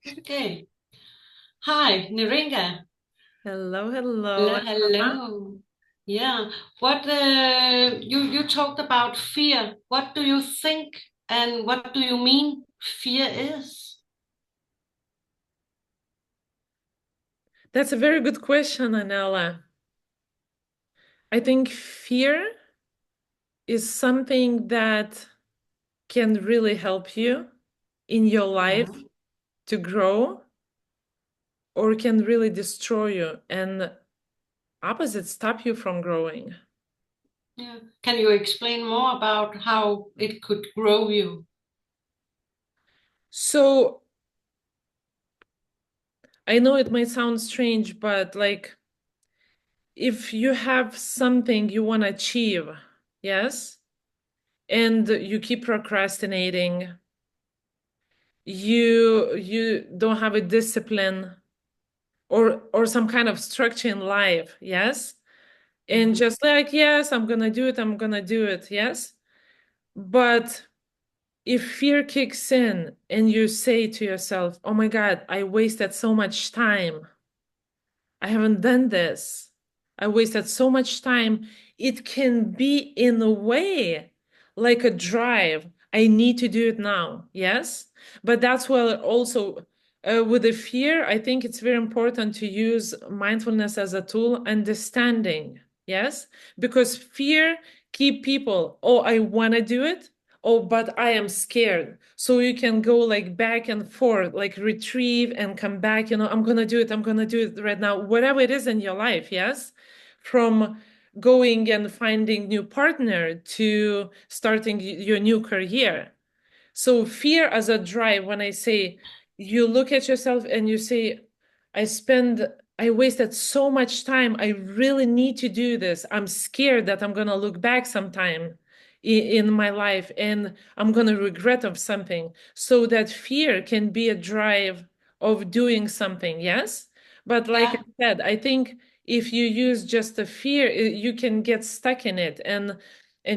Okay. Hi, Neringa. Hello, hello. Hello, hello. Yeah. What you talked about fear. What do you think and what do you mean fear is? That's a very good question, Anella. I think fear is something that can really help you in your Yeah. life to grow or can really destroy you and opposite stop you from growing. Yeah. Can you explain more about how it could grow you? So I know it might sound strange, but like if you have something you want to achieve, yes, and you keep procrastinating, you don't have a discipline or some kind of structure in life, yes, and Mhm. just like, yes, I'm gonna do it, yes, but if fear kicks in and you say to yourself, oh my God, I wasted so much time, I haven't done this. I wasted so much time. It can be, in a way, like a drive. I need to do it now. Yes. But that's where also, with the fear, I think it's very important to use mindfulness as a tool, understanding. Yes. Because fear keep people, oh, I want to do it. Oh, but I am scared. So you can go like back and forth, like retrieve and come back, I'm gonna do it, I'm gonna do it right now, whatever it is in your life, yes? From going and finding new partner to starting your new career. So fear as a drive, when I say you look at yourself and you say, I spend, I wasted so much time. I really need to do this. I'm scared that I'm going to look back sometime in my life and I'm going to regret of something. So that fear can be a drive of doing something. Yes. But like I Yeah. said, I think if you use just the fear, you can get stuck in it and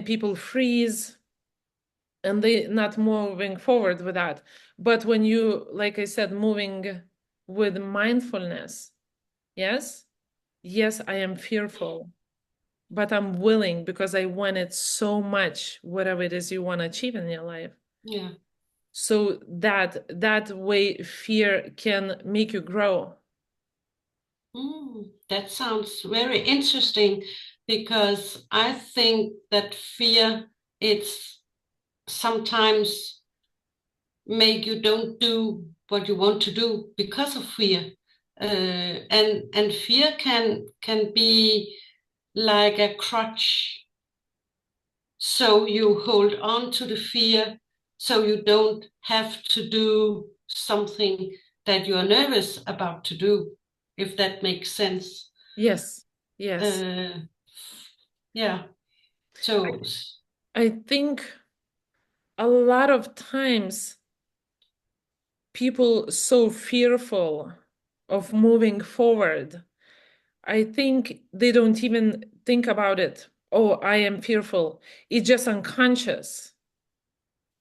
people freeze and they not moving forward with that. But when you, like I said, moving with mindfulness, yes, yes, I am fearful, but I'm willing because I want it so much, whatever it is you want to achieve in your life. Yeah. So that way fear can make you grow. That sounds very interesting because I think that fear it's sometimes make you don't do what you want to do because of fear. And fear can be like a crutch, so you hold on to the fear, so you don't have to do something that you are nervous about to do, if that makes sense. Yes, yes. Uh, yeah. So I think a lot of times people so fearful of moving forward. I think they don't even think about it. Oh, I am fearful. It's just unconscious.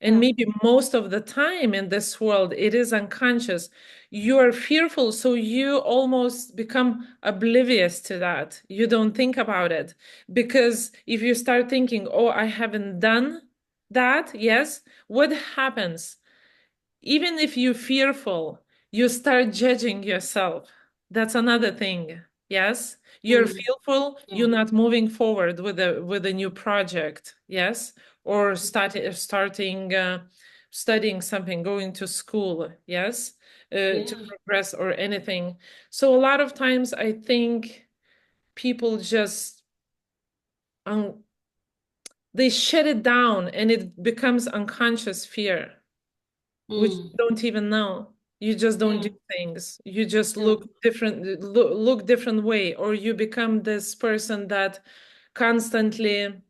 And yeah. maybe most of the time in this world, it is unconscious. You are fearful, so you almost become oblivious to that. You don't think about it. Because if you start thinking, oh, I haven't done that, yes, what happens? Even if you're fearful, you start judging yourself. That's another thing. Yes, you're Mm, fearful, yeah. you're not moving forward with a new project. Yes, or starting studying something, going to school. Yes, to Yeah. progress or anything. So a lot of times, I think people just um, they shut it down, and it becomes unconscious fear, which you Mm, don't even know. You just don't do yeah. things. You just Yeah. look different way, or you become this person that constantly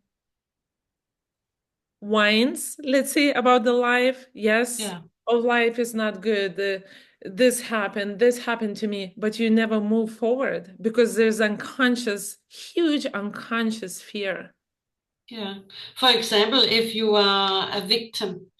whines, let's say, about the life. Yes, Yeah. oh, life is not good. This happened to me, but you never move forward because there's unconscious, huge unconscious fear. Yeah. For example, if you are a victim,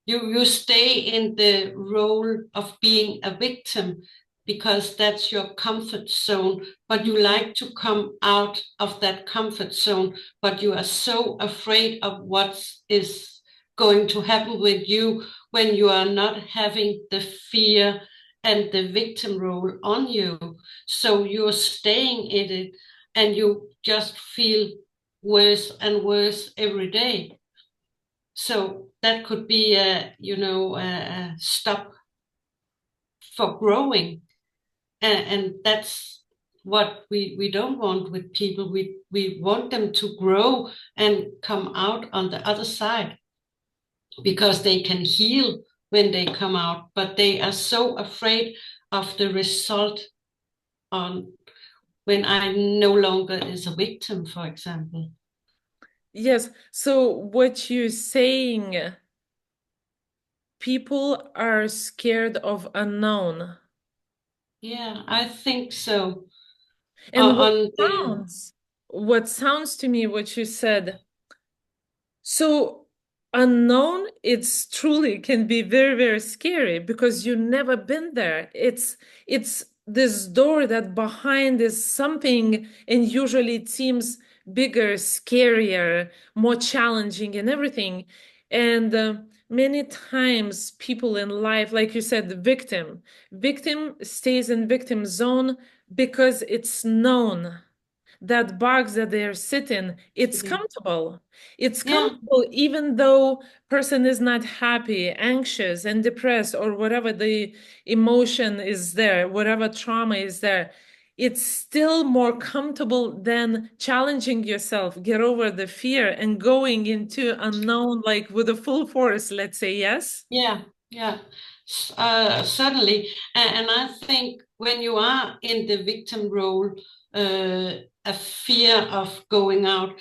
You stay in the role of being a victim because that's your comfort zone, but you like to come out of that comfort zone, but you are so afraid of what is going to happen with you when you are not having the fear and the victim role on you. So you're staying in it and you just feel worse and worse every day. So that could be a stop for growing, and that's what we don't want with people. We want them to grow and come out on the other side because they can heal when they come out, but they are so afraid of the result on when I no longer is a victim, for example. Yes. So what you're saying, people are scared of unknown. Yeah, I think so. And On the what sounds to me, what you said, so unknown, it's truly can be very, very scary because you've never been there. It's this door that behind is something, and usually it seems bigger, scarier, more challenging and everything. And many times people in life, like you said, the victim stays in victim zone because it's known that box that they're sitting, it's comfortable. It's yeah. comfortable even though person is not happy, anxious, and depressed, or whatever the emotion is there, whatever trauma is there. It's still more comfortable than challenging yourself, get over the fear and going into unknown, like with a full force, let's say, yes? Yeah, yeah, certainly. And I think when you are in the victim role, a fear of going out,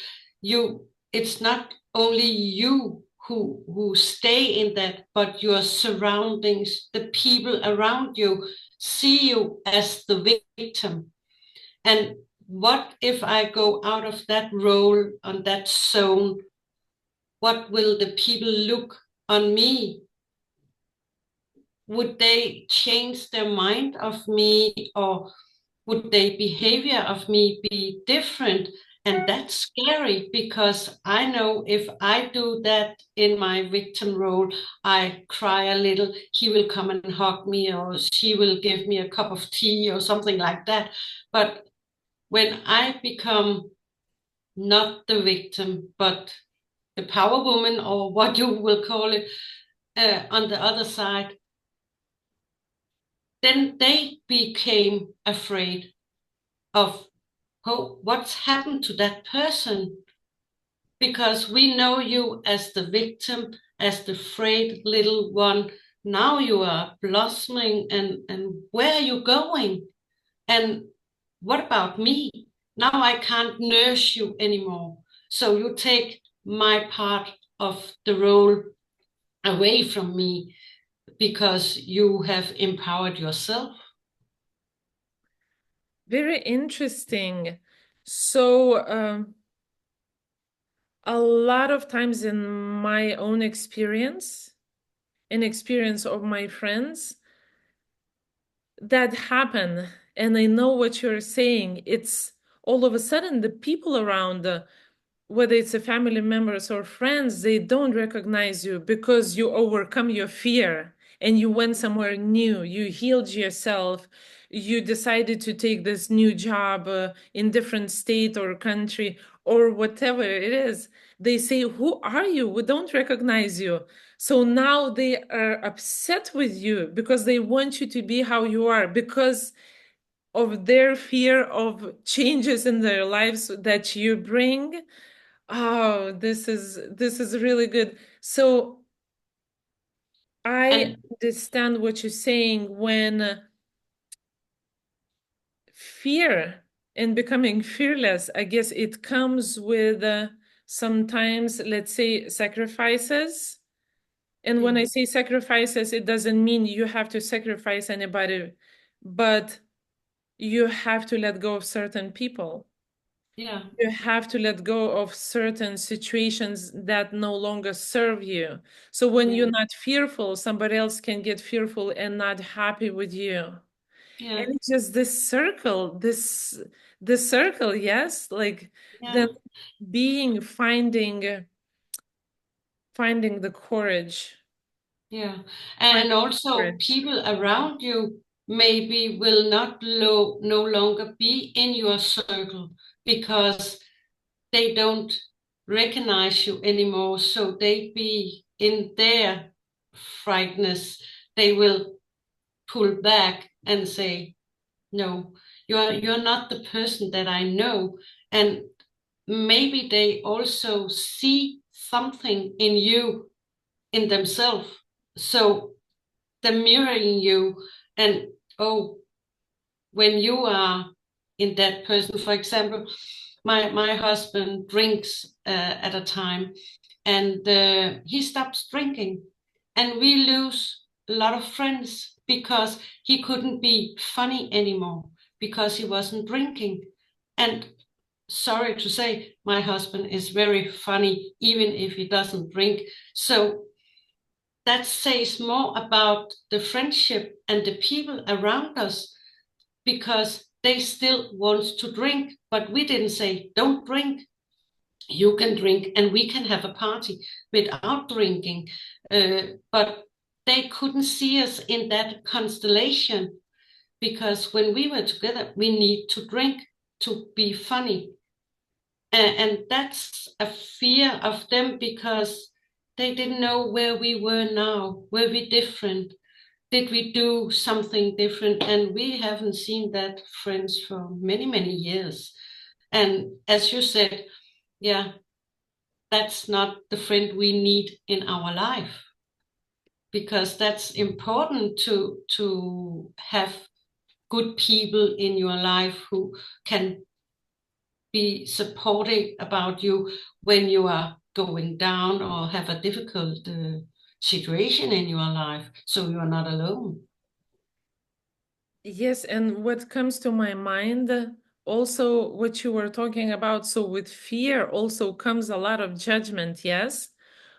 it's not only you who stay in that, but your surroundings, the people around you see you as the victim. And what if I go out of that role on that zone? What will the people look on me? Would they change their mind of me, or would their behavior of me be different? And that's scary because I know if I do that in my victim role, I cry a little, he will come and hug me, or she will give me a cup of tea or something like that. But when I become not the victim, but the power woman, or what you will call it, on the other side, then they became afraid of, oh, what's happened to that person? Because we know you as the victim, as the frayed little one. Now you are blossoming, and where are you going? And what about me? Now I can't nurse you anymore. So you take my part of the role away from me because you have empowered yourself. Very interesting. So, a lot of times in my own experience and experience of my friends, that happen, and I know what you're saying. It's all of a sudden the people around, whether it's a family members or friends, they don't recognize you because you overcome your fear and you went somewhere new, you healed yourself, you decided to take this new job in different state or country or whatever it is. They say, who are you? We don't recognize you. So now they are upset with you because they want you to be how you are, because of their fear of changes in their lives that you bring. Oh, this is really good. So I And understand what you're saying when fear and becoming fearless, I guess it comes with sometimes, let's say, sacrifices. And when I mm, say sacrifices, it doesn't mean you have to sacrifice anybody, but you have to let go of certain people. Yeah. You have to let go of certain situations that no longer serve you. So when Yeah. you're not fearful, somebody else can get fearful and not happy with you. Yeah. And it's just this circle, this circle, yes, like then Yeah. being finding the courage, Yeah. finding And also courage. people around you maybe will not no longer be in your circle because they don't recognize you anymore. So they be in their frightness. They will pull back and say, no, you're not the person that I know. And maybe they also see something in you in themselves. So they're mirroring you. And oh, when you are in that person, for example, my husband drinks at a time, and he stops drinking, and we lose a lot of friends because he couldn't be funny anymore because he wasn't drinking. And sorry to say, my husband is very funny even if he doesn't drink. So that says more about the friendship and the people around us because they still want to drink, but we didn't say don't drink. You can drink and we can have a party without drinking. But they couldn't see us in that constellation because when we were together, we need to drink to be funny. And that's a fear of them because they didn't know where we were now. Were we different? Did we do something different? And we haven't seen that friends for many, many years. And as you said, yeah, that's not the friend we need in our life because that's important to have good people in your life who can be supportive about you when you are going down or have a difficult situation in your life, so you are not alone. Yes, and what comes to my mind, also what you were talking about, so with fear also comes a lot of judgment, yes?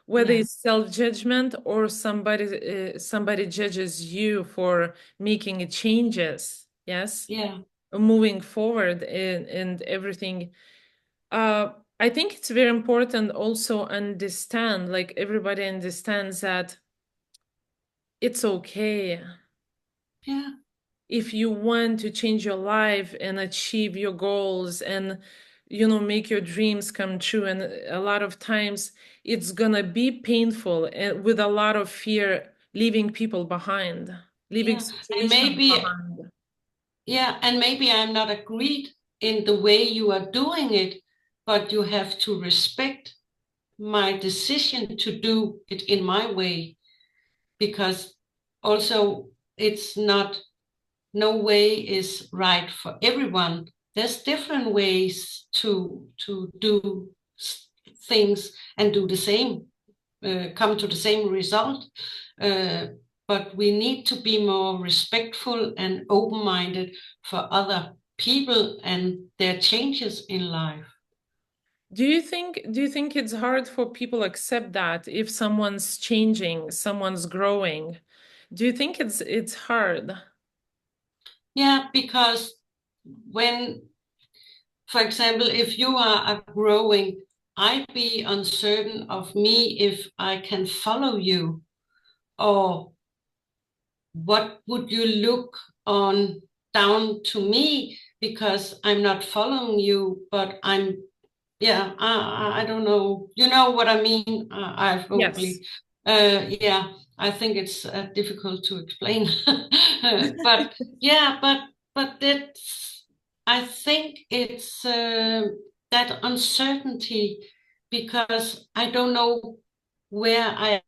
Whether Yeah, it's self-judgment or somebody judges you for making changes, yes? yeah, Moving forward and everything. Uh, I think it's very important also understand, like everybody understands that it's okay yeah, if you want to change your life and achieve your goals and make your dreams come true. And a lot of times it's gonna be painful and with a lot of fear, leaving people behind, leaving yeah. And situations maybe, behind. yeah, and maybe I'm not agreed in the way you are doing it, but you have to respect my decision to do it in my way because also it's not no way is right for everyone. There's different ways to do things and do the same, come to the same result. Uh, but we need to be more respectful and open-minded for other people and their changes in life. Do you think it's hard for people accept that if someone's changing, someone's growing? Do you think it's hard? Yeah, because when, for example, if you are growing, I be uncertain of me if I can follow you, or what would you look on down to me because I'm not following you, but I'm, yeah, I don't know. You know what I mean? I Yes. hopefully, yeah, I think it's difficult to explain. But yeah, but that's, I think it's that uncertainty because I don't know where I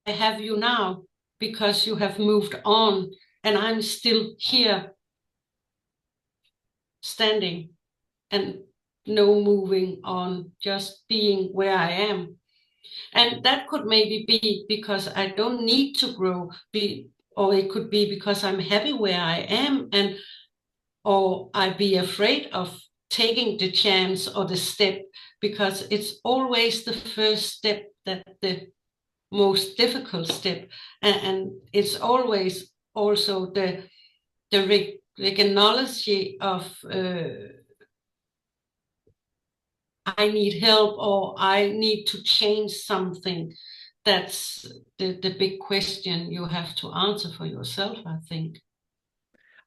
have you now because you have moved on and I'm still here standing and no moving on, just being where I am. And that could maybe be because I don't need to grow, or it could be because I'm happy where I am, and or I be afraid of taking the chance or the step, because it's always the first step that the most difficult step, and it's always also the recognition of I need help or I need to change something. That's the big question you have to answer for yourself, I think.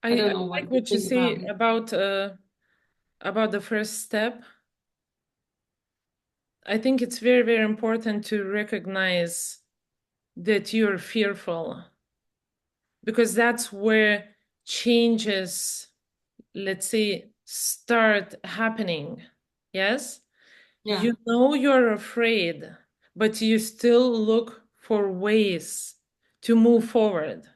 I I don't know like what you what you think about say it. about the first step. I think it's very, very important to recognize that you're fearful because that's where changes, let's say, start happening. Yes? Yeah, You know you're afraid, but you still look for ways to move forward.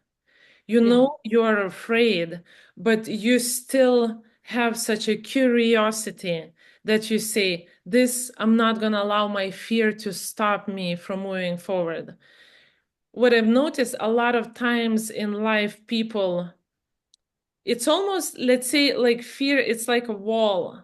You yeah, know you are afraid, but you still have such a curiosity that you say, this, I'm not going to allow my fear to stop me from moving forward. What I've noticed a lot of times in life, people, it's almost, let's say, like fear, it's like a wall.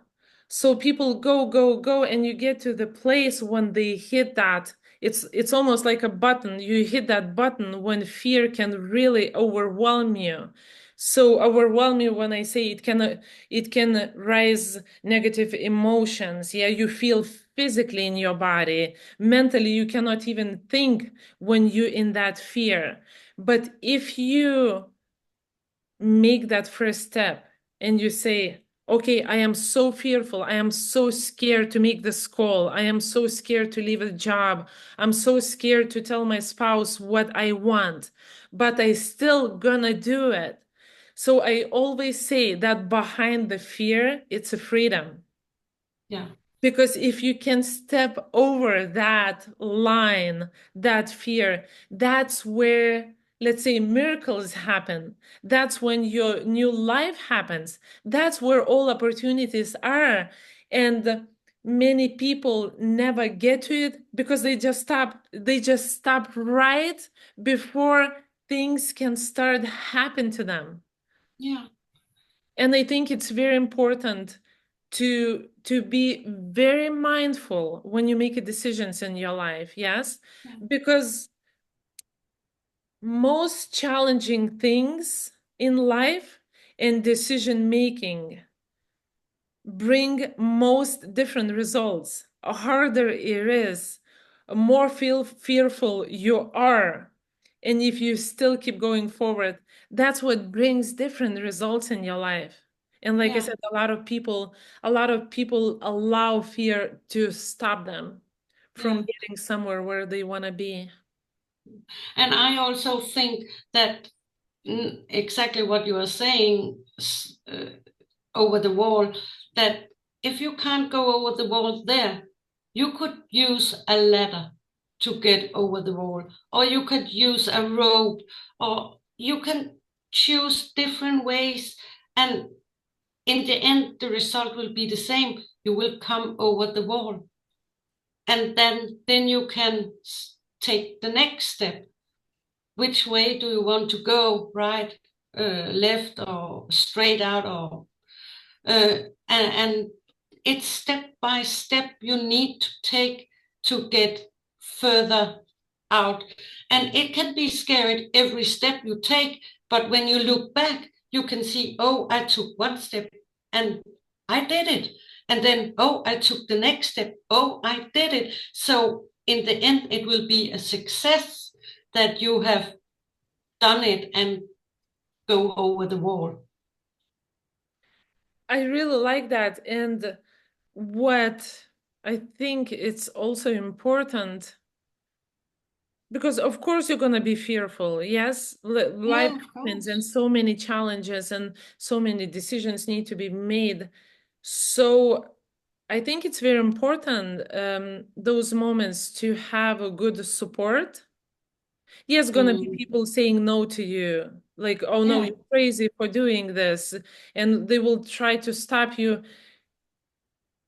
So people go, go, go, and you get to the place when they hit that. It's almost like a button. You hit that button when fear can really overwhelm you. So overwhelm you when I say it can raise negative emotions. Yeah, you feel physically in your body. Mentally, you cannot even think when you're in that fear. But if you make that first step and you say, okay, I am so fearful. I am so scared to make this call. I am so scared to leave a job. I'm so scared to tell my spouse what I want, but I still gonna do it. So I always say that behind the fear, it's a freedom. yeah, Because if you can step over that line, that fear, that's where, let's say, miracles happen. That's when your new life happens. That's where all opportunities are. And many people never get to it because they just stop right before things can start happen to them. yeah, And I think it's very important to be very mindful when you make decisions in your life, yes? yeah, Because most challenging things in life and decision making bring most different results. The harder it is, the more fearful you are. And if you still keep going forward, that's what brings different results in your life. And like I yeah, said, a lot of people allow fear to stop them yeah. from getting somewhere where they want to be. And I also think that exactly what you are saying, over the wall, that if you can't go over the wall there, you could use a ladder to get over the wall, or you could use a rope, or you can choose different ways. And in the end, the result will be the same. You will come over the wall. And then you can take the next step. Which way do you want to go? Right, left, or straight out, or and it's step by step you need to take to get further out. And it can be scary every step you take, but when you look back, you can see, oh, I took one step and I did it. And then, oh, I took the next step. Oh, I did it. So in the end, it will be a success that you have done it and go over the wall. I really like that. And what I think it's also important because of course you're going to be fearful. Yes, life Yeah, of happens and course. so many challenges and so many decisions need to be made. So I think it's very important those moments to have a good support. Yes, gonna be Mm, people saying no to you, like, oh no, yeah, you're crazy for doing this, and they will try to stop you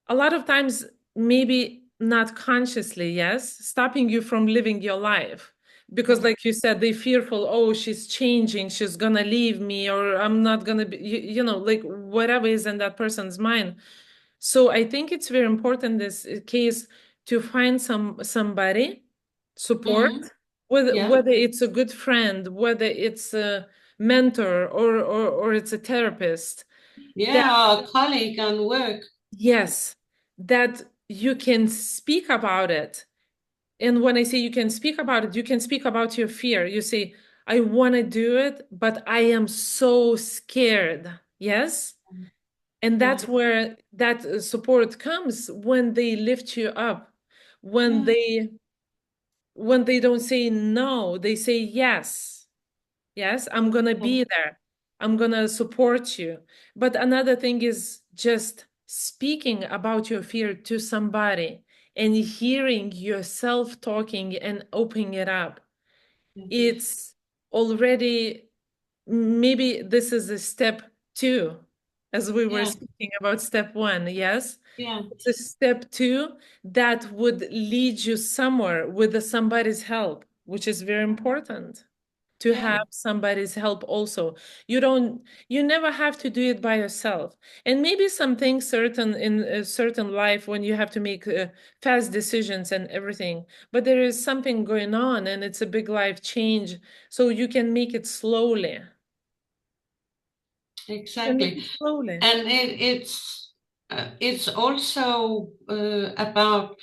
a lot of times, maybe not consciously, yes, stopping you from living your life. Because, yeah, like you said, they fearful, oh, she's changing, she's gonna leave me, or I'm not gonna be, like whatever is in that person's mind. So I think it's very important in this case to find somebody support, Mm-hmm. Yeah. whether it's a good friend, whether it's a mentor or it's a therapist. That Yeah, or a colleague on work. yes, that you can speak about it. And when I say you can speak about it, you can speak about your fear. You say, I want to do it, but I am so scared. Yes. And Yeah. that's where that support comes when they lift you up, when Yeah. they don't say no, they say yes. Yes, I'm gonna Yeah. be there. I'm gonna support you. But another thing is just speaking about your fear to somebody and hearing yourself talking and opening it up. Yes. It's already, maybe this is a step two, as we were Yeah. speaking about step one. Yes, Yeah. it's a step two that would lead you somewhere with somebody's help, which is very important to Yeah. have somebody's help also. You never have to do it by yourself. And maybe something certain in a certain life when you have to make fast decisions and everything, but there is something going on and it's a big life change, so you can make it slowly. You can make Exactly. it slowly. And it's also about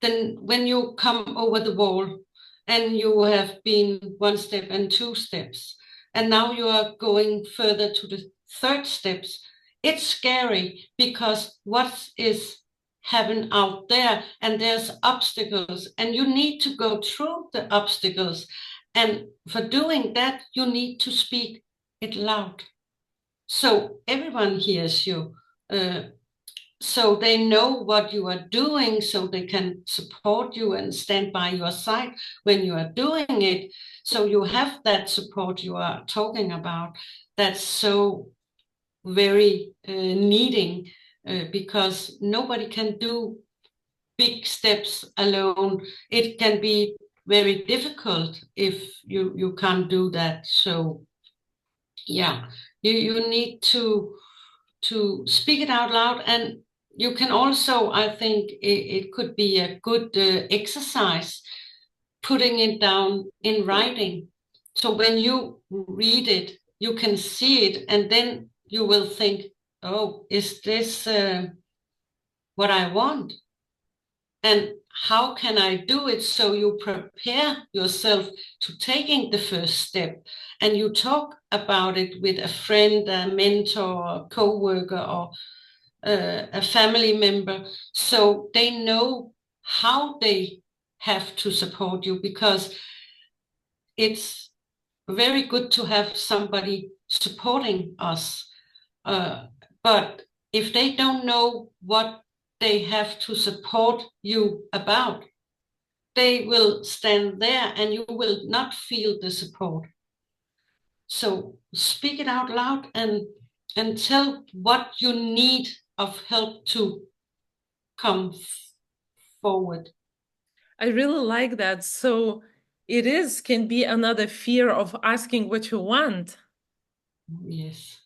then when you come over the wall and you have been one step and two steps, and now you are going further to the third steps, it's scary because what is happening out there, and there's obstacles, and you need to go through the obstacles. And for doing that, you need to speak it loud so everyone hears you. Uh, so they know what you are doing, so they can support you and stand by your side when you are doing it. So you have that support you are talking about. That's so very needing because nobody can do big steps alone. It can be very difficult if you can't do that. So yeah, you need to speak it out loud. And you can also, I think it could be a good exercise putting it down in writing. So when you read it, you can see it, and then you will think, oh, is this what I want? And how can I do it? So you prepare yourself to taking the first step, and you talk about it with a friend, a mentor, a co-worker, or a family member, so they know how they have to support you, because it's very good to have somebody supporting us. Uh, but if they don't know what they have to support you about, they will stand there and you will not feel the support. So speak it out loud and tell what you need of help to come forward. I really like that. So it is can be another fear of asking what you want. Yes.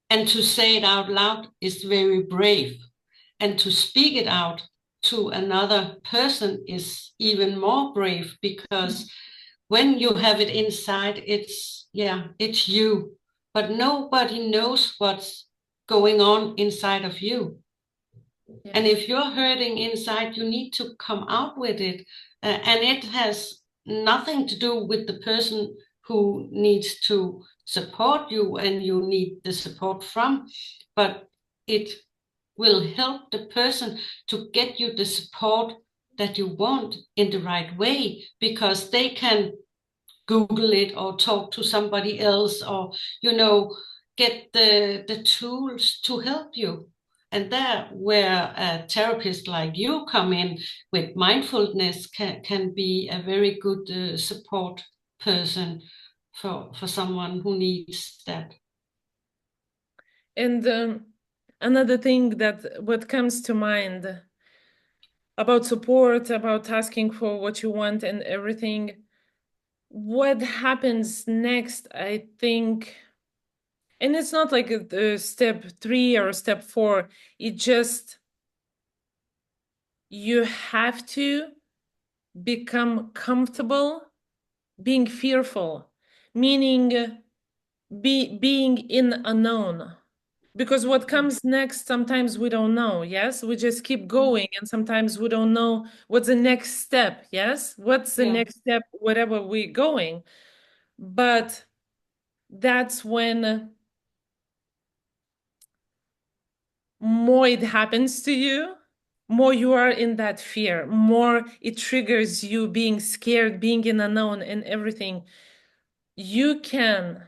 And to say it out loud is very brave. And to speak it out to another person is even more brave, because when you have it inside, it's you. But nobody knows what's going on inside of you. And Yes. if you're hurting inside, you need to come out with it. And it has nothing to do with the person who needs to support you and you need the support from, but it will help the person to get you the support that you want in the right way, because they can Google it or talk to somebody else, or get the tools to help you. And there where a therapist like you come in with mindfulness can be a very good support person for someone who needs that. And another thing that what comes to mind about support, about asking for what you want and everything, what happens next, I think And it's not like a step 3 or step 4. It just, you have to become comfortable being fearful, meaning being in unknown. Because what comes next, sometimes we don't know. Yes, we just keep going, and sometimes we don't know what's the next step. Yes, what's the Yeah, next step, whatever we're going. But that's when more it happens to you, more you are in that fear, more it triggers you being scared, being in unknown and everything. You can,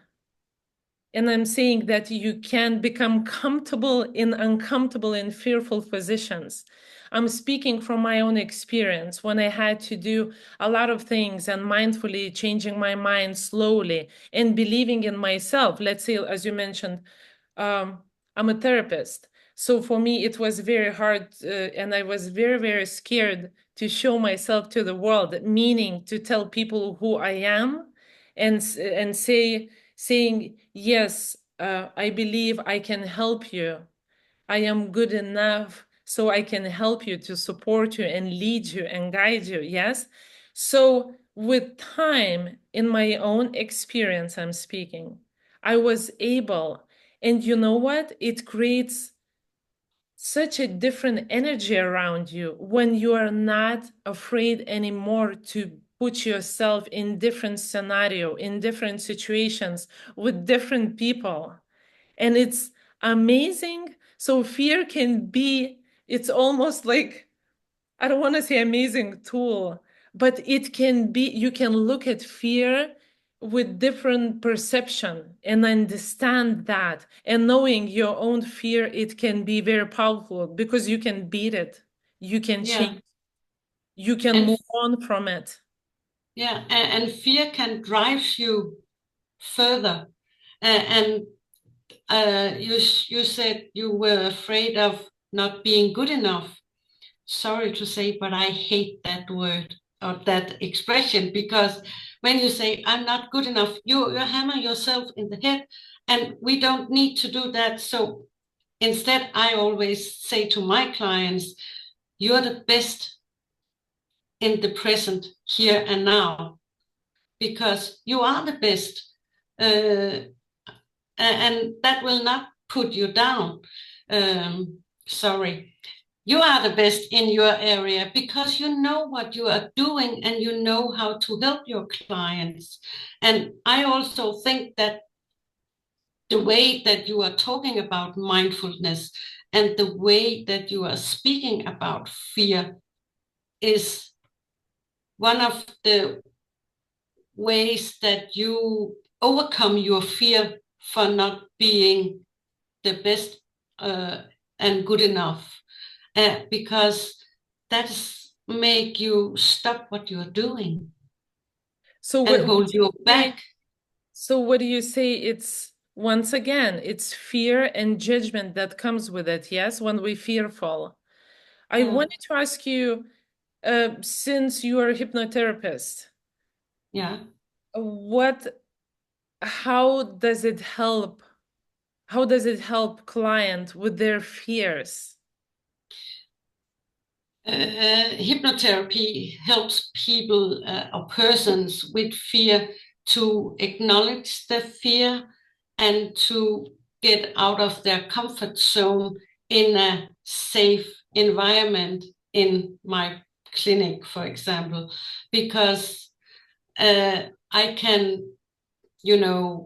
and I'm saying that you can become comfortable in uncomfortable and fearful positions. I'm speaking from my own experience when I had to do a lot of things and mindfully changing my mind slowly and believing in myself. Let's say, as you mentioned, I'm a therapist. So for me, it was very hard, and I was very, very scared to show myself to the world, meaning to tell people who I am and saying, yes, I believe I can help you. I am good enough so I can help you, to support you and lead you and guide you. Yes. So with time, in my own experience, I'm speaking, I was able, and you know what? It creates such a different energy around you when you are not afraid anymore to put yourself in different scenario, in different situations with different people. And it's amazing. So fear can be, it's almost like, I don't want to say amazing tool, but it can be, you can look at fear with different perception and understand that. And knowing your own fear, it can be very powerful because you can beat it. You can yeah, change, you can and move on from it. yeah, and fear can drive you further. And you said you were afraid of not being good enough. Sorry to say, but I hate that word or that expression, because when you say I'm not good enough, you hammer yourself in the head, and we don't need to do that. So instead, I always say to my clients, you're the best in the present, here and now, because you are the best. And that will not put you down. Sorry. You are the best in your area because you know what you are doing and you know how to help your clients. And I also think that the way that you are talking about mindfulness and the way that you are speaking about fear is one of the ways that you overcome your fear for not being the best uh, and good enough, because that's make you stop what you're doing So and what hold do you you say? back. So what do you say? It's once again, it's fear and judgment that comes with it. Yes, when we fearful. I Yeah, wanted to ask you, since you are a hypnotherapist, yeah. what, how does it help? How does it help client with their fears? Hypnotherapy helps people or persons with fear to acknowledge the fear and to get out of their comfort zone in a safe environment in my clinic, for example, because I can,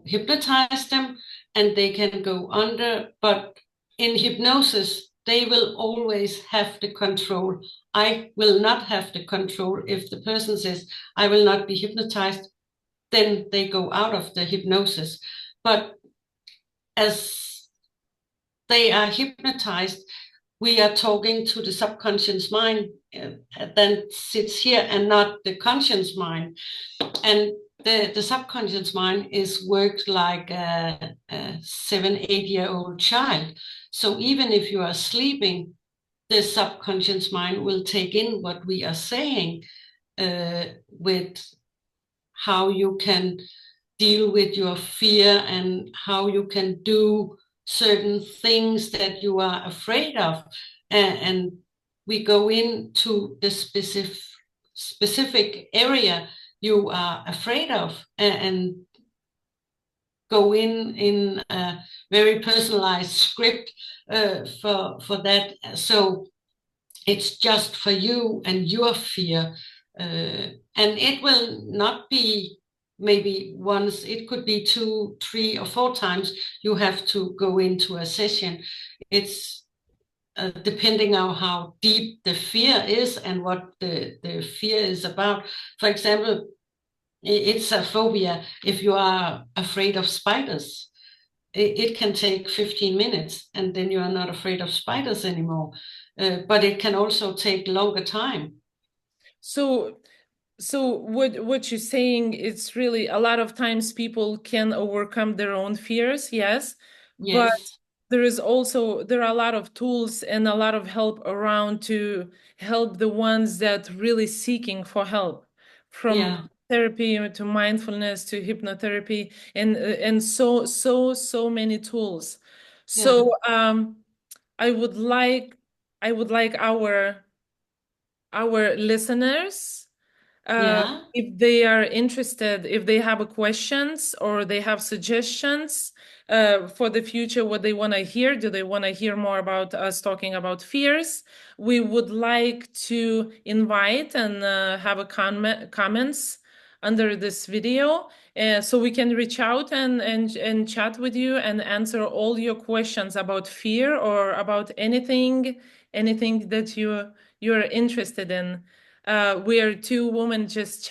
hypnotize them and they can go under, but in hypnosis, they will always have the control. I will not have the control. If the person says, I will not be hypnotized, then they go out of the hypnosis. But as they are hypnotized, we are talking to the subconscious mind that sits here and not the conscious mind. And the subconscious mind is worked like a 7, 8 year old child. So even if you are sleeping, the subconscious mind will take in what we are saying with how you can deal with your fear and how you can do certain things that you are afraid of. And we go into the specific area you are afraid of, and go in a very personalized script for that. So it's just for you and your fear. And it will not be maybe once, it could be 2, 3, or 4 times you have to go into a session. It's depending on how deep the fear is and what the fear is about. For example, it's a phobia. If you are afraid of spiders, it can take 15 minutes and then you are not afraid of spiders anymore. But it can also take longer time. So, what you're saying, it's really a lot of times people can overcome their own fears, yes, but Yes. there are a lot of tools and a lot of help around to help the ones that really seeking for help, from Yeah. therapy to mindfulness to hypnotherapy, and so many tools. Yeah. So I would like I would like our listeners, Yeah. if they are interested, if they have questions or they have suggestions for the future, what they want to hear, do they want to hear more about us talking about fears? We would like to invite and have a comments under this video, so we can reach out and chat with you and answer all your questions about fear or about anything that you're interested in. We are two women just